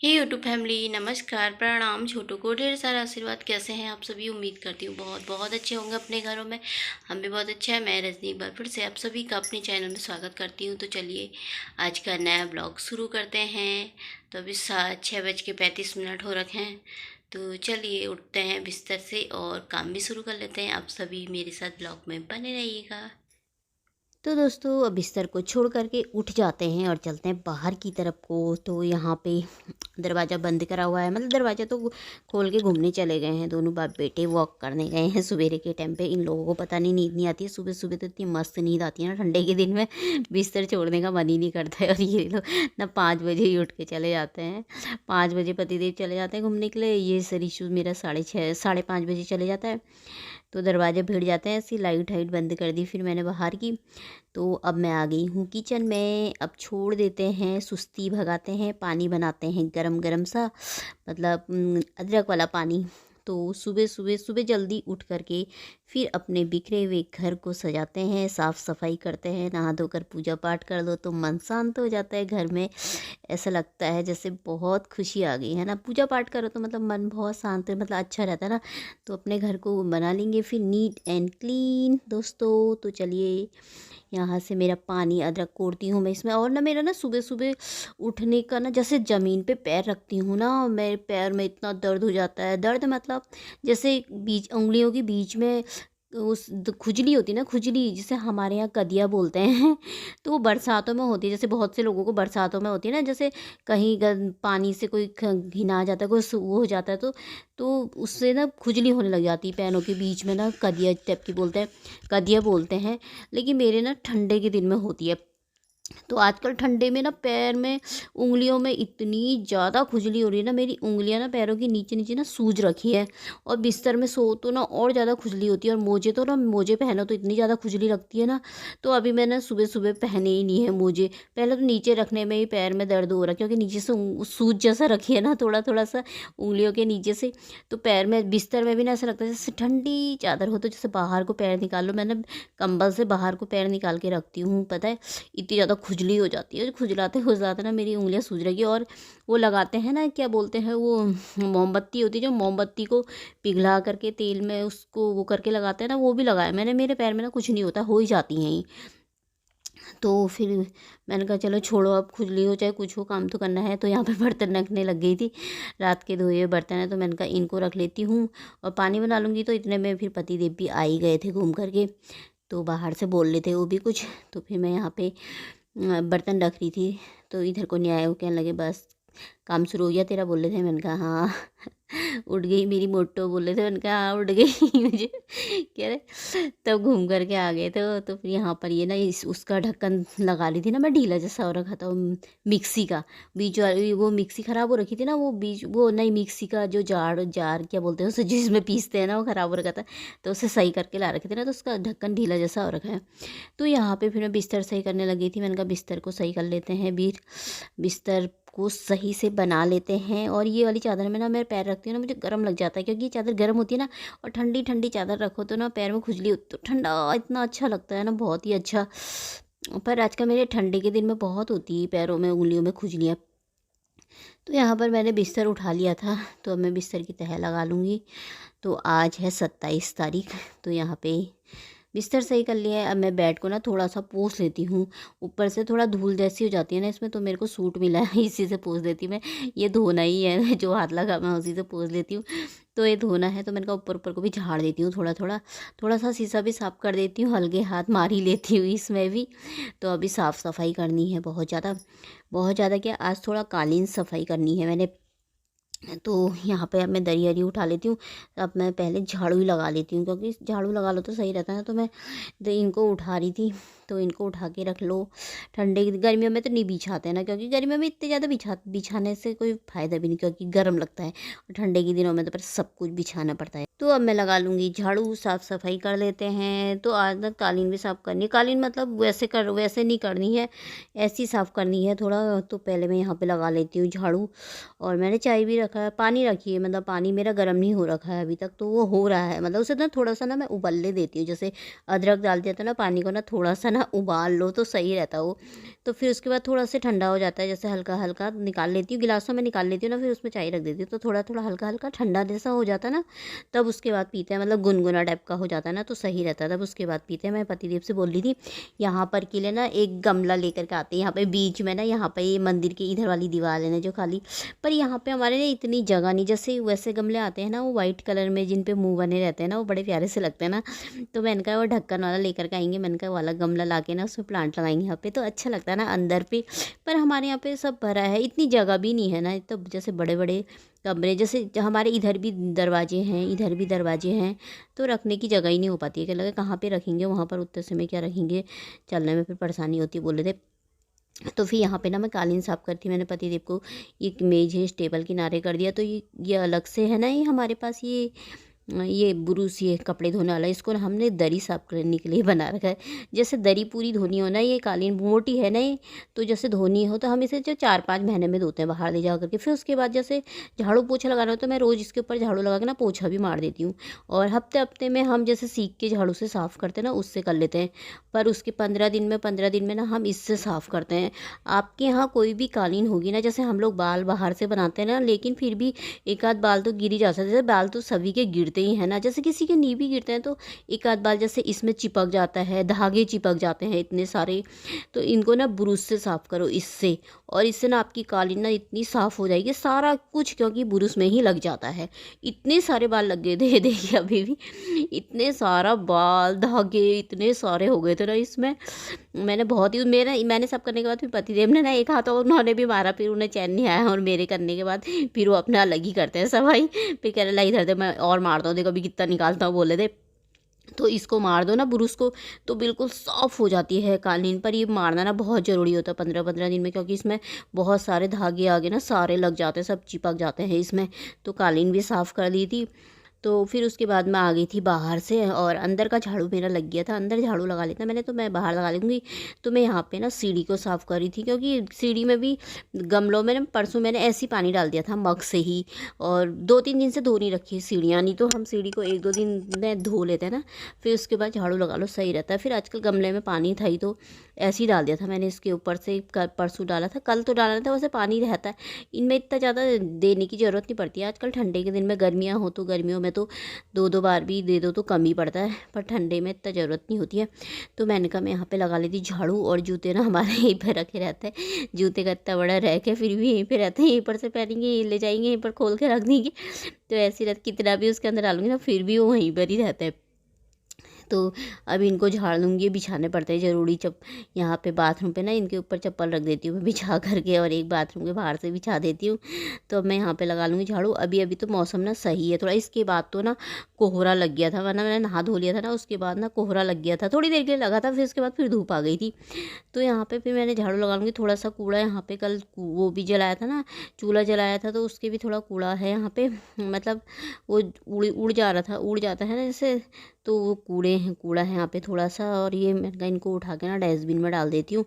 हे YouTube family, नमस्कार, प्रणाम। छोटू को ढेर सारा आशीर्वाद। कैसे हैं आप सभी? उम्मीद करती हूँ बहुत बहुत अच्छे होंगे अपने घरों में। हम भी बहुत अच्छे हैं। मैं रजनी एक बार फिर से आप सभी का अपने चैनल में स्वागत करती हूँ। तो चलिए आज का नया ब्लॉग शुरू करते हैं। तो अभी 6:35 हो रखे हैं। तो चलिए उठते हैं बिस्तर से और काम भी शुरू कर लेते हैं। आप सभी मेरे साथ ब्लॉग में बने रहिएगा। तो दोस्तों अब बिस्तर को छोड़ करके उठ जाते हैं और चलते हैं बाहर की तरफ को। तो यहाँ पे दरवाज़ा बंद करा हुआ है, मतलब दरवाज़ा तो खोल के घूमने चले गए हैं। दोनों बाप बेटे वॉक करने गए हैं सवेरे के टाइम पे। इन लोगों को पता नहीं नींद नहीं आती है। सुबह सुबह तो इतनी मस्त नींद आती है ना, ठंडे के दिन में बिस्तर छोड़ने का मन ही नहीं करता है। और ये लोग ना 5 बजे ही उठ के चले जाते हैं। 5 बजे पतिदेव चले जाते हैं घूमने के लिए। ये सरीशू मेरा 6:30 5:30 बजे चले जाता है। तो दरवाजे भिड़ जाते हैं। ऐसी लाइट हाइट बंद कर दी फिर मैंने बाहर की। तो अब मैं आ गई हूँ किचन में। अब छोड़ देते हैं, सुस्ती भगाते हैं, पानी बनाते हैं गरम गरम सा, मतलब अदरक वाला पानी। तो सुबह सुबह सुबह जल्दी उठ करके फिर अपने बिखरे हुए घर को सजाते हैं, साफ़ सफाई करते हैं, नहा धोकर पूजा पाठ कर दो तो मन शांत हो जाता है घर में। ऐसा लगता है जैसे बहुत खुशी आ गई है ना। पूजा पाठ करो तो मतलब मन बहुत शांत है, मतलब अच्छा रहता है ना। तो अपने घर को बना लेंगे फिर नीट एंड क्लीन दोस्तों। तो चलिए यहाँ से मेरा पानी अदरक कोड़ती हूँ मैं इसमें। और ना मेरा ना सुबह सुबह उठने का ना, जैसे ज़मीन पे पैर रखती हूँ ना, मेरे पैर में इतना दर्द हो जाता है। दर्द मतलब जैसे बीच उंगलियों के बीच में खुजली होती है ना, खुजली जिसे हमारे यहाँ कदिया बोलते हैं। तो वो बरसातों में होती है। जैसे बहुत से लोगों को बरसातों में होती है ना, जैसे कहीं पानी से कोई घिना जाता है, कोई वो हो जाता है तो उससे ना खुजली होने लग जाती है पैरों के बीच में ना। कदिया टाइप की बोलते हैं, कदिया बोलते हैं। लेकिन मेरे ना ठंडे के दिन में होती है। तो आजकल ठंडे में ना पैर में, उंगलियों में इतनी ज़्यादा खुजली हो रही है ना। मेरी उंगलियां ना पैरों के नीचे नीचे ना सूज रखी है। और बिस्तर में सो तो ना और ज़्यादा खुजली होती है। और मोजे तो ना, मोजे पहनो तो इतनी ज़्यादा खुजली लगती है ना। तो अभी मैंने सुबह सुबह पहने ही नहीं है मोजे। पहले तो नीचे रखने में ही पैर में दर्द हो रहा है, क्योंकि नीचे से सूज जैसा रखी है ना, थोड़ा थोड़ा सा उंगलियों के नीचे से। तो पैर में, बिस्तर में भी ना ऐसा लगता है जैसे ठंडी चादर हो, तो जैसे बाहर को पैर निकाल लो। मैंने कंबल से बाहर को पैर निकाल के रखती हूँ, पता है इतनी ज़्यादा खुजली हो जाती है। खुजलाते खुजलाते ना मेरी उंगलियां सूज रही है। और वो लगाते हैं ना, क्या बोलते हैं वो, मोमबत्ती होती है जो मोमबत्ती को पिघला करके तेल में उसको वो करके लगाते हैं ना, वो भी लगाया मैंने। मेरे पैर में ना कुछ नहीं होता, हो ही जाती हैं ही। तो फिर मैंने कहा चलो छोड़ो, अब खुजली हो चाहे कुछ हो, काम तो करना है। तो यहाँ पे बर्तन रखने लग गई थी। रात के धोए हुए बर्तन है, तो मैंने कहा इनको रख लेती हूँ और पानी बना लूँगी। तो इतने में फिर पति देव भी आ ही गए थे घूम करके। तो बाहर से बोल रहे थे वो भी कुछ। तो फिर मैं यहाँ पे बर्तन रख रही थी। तो इधर को नहीं आए, वो कहने लगे बस काम शुरू हो गया तेरा, बोल रहे थे। मैंने कहा हाँ। उठ गई मेरी मोटो, बोल रहे थे। मैंने कहा हाँ उठ गई। मुझे कह रहे तब घूम करके आ गए थे। तो फिर यहाँ पर ये ना इस उसका ढक्कन लगा ली थी ना मैं, ढीला जैसा हो रखा था मिक्सी का। बीच वाली वो मिक्सी ख़राब हो रखी थी ना, वो बीच वो नई मिक्सी का जो जार जार क्या बोलते हैं उसे, जिसमें पीसते हैं ना, वो ख़राब हो रखा था। तो उसे सही करके ला रखे थे ना, तो उसका ढक्कन ढीला जैसा हो रखा है। तो यहाँ पे फिर मैं बिस्तर सही करने लगी थी। मैंने कहा बिस्तर को सही कर लेते हैं, बिस्तर को सही से बना लेते हैं। और ये वाली चादर में ना मैं पैर रखती हूँ ना, मुझे गर्म लग जाता है, क्योंकि ये चादर गर्म होती है ना। और ठंडी ठंडी चादर रखो तो ना पैर में खुजली होती, तो ठंडा इतना अच्छा लगता है ना, बहुत ही अच्छा। पर आजकल मेरे ठंडी के दिन में बहुत होती है पैरों में, उंगलियों में खुजलियाँ। तो यहाँ पर मैंने बिस्तर उठा लिया था। तो अब मैं बिस्तर की तह लगा लूँगी। तो आज है 27 तारीख। तो यहाँ पे बिस्तर सही कर लिया है। अब मैं बेड को ना थोड़ा सा पोंछ लेती हूँ। ऊपर से थोड़ा धूल जैसी हो जाती है ना इसमें, तो मेरे को सूट मिला है, इसी से पोंछ देती हूँ मैं। ये धोना ही है, जो हाथ लगा मैं उसी से पोंछ लेती हूँ। तो ये धोना है, तो मैंने कहा ऊपर ऊपर को भी झाड़ देती हूँ थोड़ा थोड़ा। थोड़ा सा शीशा भी साफ़ कर देती हूँ, हल्के हाथ मार ही लेती हूँ इसमें भी। तो अभी साफ़ सफाई करनी है बहुत ज़्यादा, बहुत ज़्यादा। क्या आज थोड़ा कालीन सफाई करनी है मैंने। तो यहाँ पे अब मैं दरी हरी उठा लेती हूँ। अब मैं पहले झाड़ू ही लगा लेती हूँ, क्योंकि झाड़ू लगा लो तो सही रहता है। तो मैं इनको उठा रही थी। तो इनको उठा के रख लो। ठंडे की गर्मियों में तो नहीं बिछाते हैं ना, क्योंकि गर्मियों में इतने ज़्यादा बिछाने से कोई फ़ायदा भी नहीं, क्योंकि गर्म लगता है। और ठंडे के दिनों में तो फिर सब कुछ बिछाना पड़ता है। तो अब मैं लगा लूँगी झाड़ू, साफ़ सफाई कर लेते हैं। तो आज तक कालीन भी साफ़ करनी है। कालीन मतलब वैसे नहीं करनी है, ऐसी साफ़ करनी है थोड़ा। तो पहले मैं यहाँ पे लगा लेती हूँ झाड़ू। और मैंने चाय भी रखा है, पानी रखी है, मतलब पानी मेरा गर्म नहीं हो रखा है अभी तक। तो वो हो रहा है, मतलब उसे ना थोड़ा सा ना मैं उबलने देती हूँ। जैसे अदरक डाल दिया था ना पानी को ना, थोड़ा सा ना उबाल लो तो सही रहता वो। तो फिर उसके बाद थोड़ा सा ठंडा हो जाता है, जैसे हल्का हल्का निकाल लेती हूँ, गिलासों में निकाल लेती हूँ ना, फिर उसमें चाय रख देती हूँ, तो थोड़ा थोड़ा हल्का हल्का ठंडा जैसा हो जाता है ना, तब उसके बाद पीते हैं, मतलब गुनगुना टाइप का हो जाता है ना, तो सही रहता है, तब उसके बाद पीते हैं। मैं पतिदेव से बोल रही थी यहाँ पर के लिए ना एक गमला लेकर के आते हैं, यहाँ पे बीच में ना, यहाँ पे ये मंदिर के इधर वाली दीवार है ना जो खाली, पर यहाँ पे हमारे ना इतनी जगह नहीं, जैसे वैसे गमले आते हैं ना वो वाइट कलर में जिन पे मुँह बने रहते हैं ना, वो बड़े प्यारे से लगते हैं ना, तो मैंने कहा वो ढक्कन वाला लेकर के आएंगे, मैंने कहा वाला गमला ला के ना उसमें प्लांट लगाएंगे यहाँ पे, तो अच्छा लगता है ना अंदर पे। पर हमारे यहाँ पे सब भरा है, इतनी जगह भी नहीं है ना, तो जैसे बड़े बड़े कमरे, जैसे हमारे इधर भी दरवाजे हैं, इधर भी दरवाजे हैं, तो रखने की जगह ही नहीं हो पाती है, कि लगे कहाँ पे रखेंगे, वहाँ पर उतने समय क्या रखेंगे, चलने में फिर परेशानी होती है, बोल रहे थे। तो फिर यहाँ पे ना मैं कालीन साफ़ करती, मैंने पतिदेव को एक मेज है इस टेबल किनारे कर दिया, तो ये अलग से है ना, ये हमारे पास ये ब्रूस, ये कपड़े धोने वाला, इसको ना हमने दरी साफ़ करने के लिए बना रखा है। जैसे दरी पूरी धोनी हो ना, ये कालीन मोटी है ना ये, तो जैसे धोनी हो तो हम इसे जो 4-5 महीने में धोते हैं बाहर ले जा करके, फिर उसके बाद जैसे झाड़ू पोछा लगाना हो तो मैं रोज़ इसके ऊपर झाड़ू लगा के ना पोछा भी मार देती हूँ। और हफ्ते हफ्ते में हम जैसे सीख के झाड़ू से साफ़ करते हैं ना, उससे कर लेते हैं, पर उसके 15 दिन में ना हम इससे साफ़ करते हैं। आपके यहाँ कोई भी कालीन होगी ना, जैसे हम लोग बाल बाहर से बनाते हैं ना, लेकिन फिर भी एक आध बाल तो गिर ही जा सकते हैं, जैसे बाल तो सभी के गिरते ही है ना, जैसे किसी के नहीं भी गिरते हैं तो एक आध बाल जैसे इसमें चिपक जाता है, धागे चिपक जाते हैं इतने सारे, तो इनको ना ब्रूश से साफ़ करो इससे, और इससे ना आपकी कालीन ना इतनी साफ़ हो जाएगी सारा कुछ, क्योंकि ब्रूश में ही लग जाता है। इतने सारे बाल लग गए थे देखिए अभी भी, इतने सारा बाल धागे इतने सारे हो गए थे ना इसमें, मैंने बहुत ही मैंने सब करने के बाद फिर पतिदेव ने ना एक हाथ और उन्होंने भी मारा, फिर उन्हें चैन नहीं आया, और मेरे करने के बाद फिर वो अपना अलग ही करते हैं सफाई, फिर कह रहे ला इधर दे मैं और मारता हूँ, देखो अभी कितना निकालता हूँ, बोले थे तो इसको मार दो ना ब्रूस को, तो बिल्कुल साफ़ हो जाती है कालीन। पर ये मारना ना बहुत ज़रूरी होता है 15-15 दिन में, क्योंकि इसमें बहुत सारे धागे आगे ना सारे लग जाते हैं, सब चिपक जाते हैं इसमें, तो कालीन भी साफ़ कर दी थी। तो फिर उसके बाद मैं आ गई थी बाहर से, और अंदर का झाड़ू मेरा लग गया था, अंदर झाड़ू लगा लेता मैंने, तो मैं बाहर लगा लूँगी। तो मैं यहाँ पे ना सीढ़ी को साफ़ कर रही थी, क्योंकि सीढ़ी में भी गमलों में ना परसों मैंने ऐसे ही पानी डाल दिया था मग से ही, और 2-3 दिन से धो नहीं रखी सीढ़ियाँ, नहीं तो हम सीढ़ी को 1-2 दिन में धो लेते हैं ना, फिर उसके बाद झाड़ू लगा लो सही रहता है। फिर आजकल गमले में पानी था ही, तो ऐसे ही डाल दिया था मैंने इसके ऊपर से, परसों डाला था, कल तो डाला था, वैसे पानी रहता है इनमें, इतना ज़्यादा देने की ज़रूरत नहीं पड़ती है। आजकल ठंडे के दिन में गर्मियाँ हो तो गर्मियों में तो 2-2 बार भी दे दो तो कम ही पड़ता है, पर ठंडे में इतना ज़रूरत नहीं होती है। तो मैंने कहा मैं यहाँ पे लगा लेती झाड़ू, और जूते ना हमारे यहीं पर रखे रहते हैं, जूते का इतना बड़ा रैक है फिर भी यहीं पे रहते हैं, यहीं पर से पहनेंगे यहीं ले जाएंगे, यहीं पर खोल के रख देंगे, तो ऐसी रहती, कितना भी उसके अंदर डालूंगी ना फिर भी वो वहीं पर ही रहता है। तो अब इनको झाड़ लूँगी, बिछाने पड़ते हैं ज़रूरी, यहाँ पे बाथरूम पे ना इनके ऊपर चप्पल रख देती हूँ मैं बिछा करके, और एक बाथरूम के बाहर से बिछा देती हूँ। तो अब मैं यहाँ पे लगा लूँगी झाड़ू। अभी अभी तो मौसम ना सही है थोड़ा, इसके बाद तो ना कोहरा लग गया था, वरना मैंने नहा धो लिया था ना, उसके बाद ना कोहरा लग गया था, थोड़ी देर के लिए लगा था, फिर उसके बाद फिर धूप आ गई थी। तो यहाँ पे फिर मैंने झाड़ू लगा लूँगी। थोड़ा सा कूड़ा यहाँ पे कल वो भी जलाया था ना, चूल्हा जलाया था, तो उसके भी थोड़ा कूड़ा है यहाँ पे, मतलब वो उड़ जा रहा था, उड़ जाता है ना जैसे, तो वो कूड़ा है यहाँ पे थोड़ा सा, और ये मैं इनको उठा के ना डस्टबिन में डाल देती हूँ,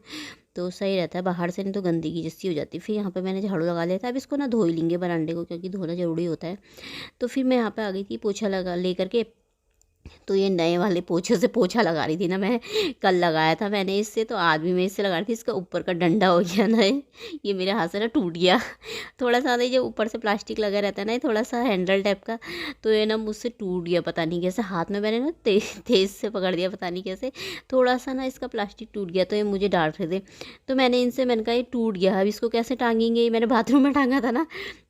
तो सही रहता है, बाहर से नहीं तो गंदगी जैसी हो जाती है। फिर यहाँ पे मैंने झाड़ू लगा लिया था, अब इसको ना धो ही लेंगे बरांडे को, क्योंकि धोना ज़रूरी होता है। तो फिर मैं यहाँ पे आ गई थी पोछा लगा ले करके, तो ये नए वाले पोछे से पोछा लगा रही थी ना मैं, कल लगाया था मैंने इससे, तो आज भी मैं इससे लगा रही थी। इसका ऊपर का डंडा हो गया ना, ये मेरे हाथ से ना टूट गया थोड़ा सा, ये जो ऊपर से प्लास्टिक लगा रहता है ना, ये थोड़ा सा हैंडल टाइप का, तो ये ना मुझसे टूट गया, पता नहीं कैसे, हाथ में मैंने ना तेज़ से पकड़ दिया, पता नहीं कैसे थोड़ा सा ना इसका प्लास्टिक टूट गया, तो ये मुझे डांट रहे थे। तो मैंने कहा ये टूट गया, अब इसको कैसे टांगेंगे, ये मैंने बाथरूम में टांगा था ना,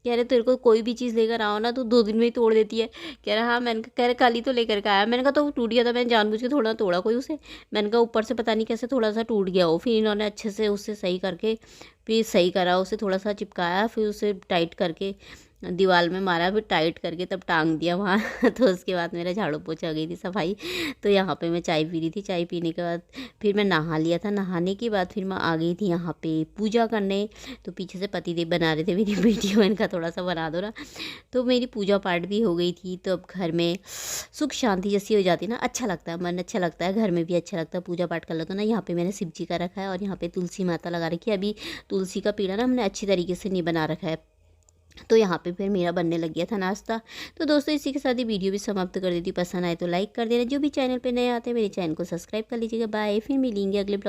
कह रहे तेरे को कोई भी चीज़ लेकर आओ ना तो 2 दिन में ही तोड़ देती है, कह रहा हाँ, कह रहे कल ही तो लेकर के आया, मैंने कहा तो वो टूट गया था, मैंने जानबूझ के थोड़ा तोड़ा कोई उसे, मैंने कहा ऊपर से पता नहीं कैसे थोड़ा सा टूट गया हो, फिर इन्होंने अच्छे से उससे सही करके फिर सही करा, उसे थोड़ा सा चिपकाया, फिर उसे टाइट करके दीवार में मारा, फिर टाइट करके तब टांग दिया वहाँ तो उसके बाद मेरा झाड़ू पोछा गई थी सफाई। तो यहाँ पे मैं चाय पी रही थी, चाय पीने के बाद फिर मैं नहा लिया था, नहाने के बाद फिर मैं आ गई थी यहाँ पे पूजा करने। तो पीछे से पतिदेव बना रहे थे मेरी वीडियो, इनका थोड़ा सा बना दो ना, तो मेरी पूजा पाठ भी हो गई थी। तो अब घर में सुख शांति जैसी हो जाती है ना, अच्छा लगता है, मन अच्छा लगता है, घर में भी अच्छा लगता है, पूजा पाठ कर लो तो ना। यहाँ पे मैंने शिव जी का रखा है और यहाँ पे तुलसी माता लगा रखी है। अभी तुलसी का पेड़ ना हमने अच्छी तरीके से नहीं बना रखा है, तो यहाँ पे फिर मेरा बनने लग गया था नाश्ता। तो दोस्तों इसी के साथ ही वीडियो भी समाप्त कर देती हूँ। पसंद आए तो लाइक कर देना, जो भी चैनल पे नए आते हैं मेरे चैनल को सब्सक्राइब कर लीजिएगा। बाय, फिर मिलेंगे अगले ब्लॉग।